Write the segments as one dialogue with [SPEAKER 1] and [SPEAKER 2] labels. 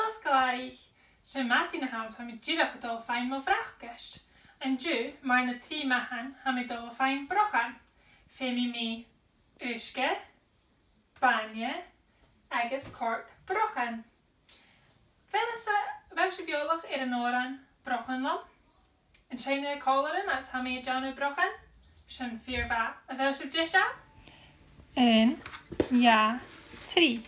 [SPEAKER 1] Skalari. Je Matti na haus ha mi Jidach dol fein mo vrach gest. En ju, maar na 3 mahan ha mi dol fein brochan. Femi mi uske, banje, agus cork brochan. Wel se violach een oran brochan lam. En Shane calleren met ha mi janu brochan. Shen 4 va. Wel se jisha?
[SPEAKER 2] 1, ja, 3.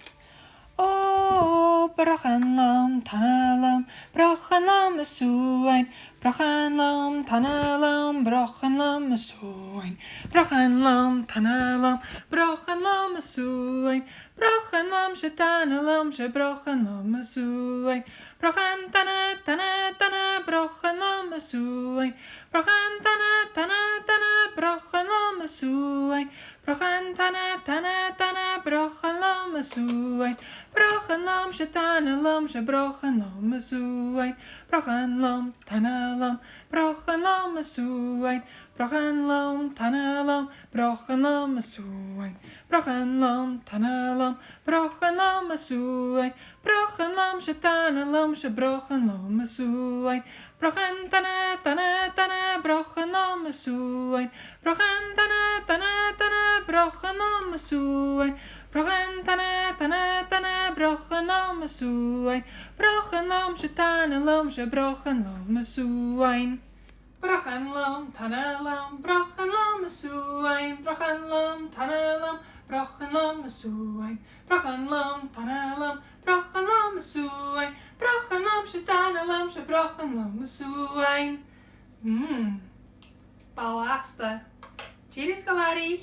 [SPEAKER 2] Oh, brochan lam, tanalam, brochan lam suain, brochan lam, tanalam, brochan lam suain, brochan lam, tanalam, brochan lam suain, brochan lam shetanalam, she brochan lam suain, brochan tana tana tana, brochan lam suain, brochan tana tana tana, brochan lam suain, brochan tana tana tana, brochan lam suain. Brochan lam, shetana lam, she brochan lam suain. Brochan lam, tana lam, brochan lam suain. Brochan lam, tana lam, brochan lam suain. Brochan lam, tana lam, brochan lam suain. Brochan lam, shetana lam, she brochan lam suain. Brochan tana tana tana, brochan lam suain. Brochan tana tana tana, brochan lam suain. Brochan tana tana tana, brochan lam suain. Brochan lam, shetana lam, she brochan lam suain.
[SPEAKER 1] Brochan lam, tana lam, brochan lam suain. Brochan lam, tana lam, brochan lam suain. Brochan lam, tana lam, brochan lam suain. Brochan lam, shetana lam, she brochan lam suain. Balasta. Jiri Skalari.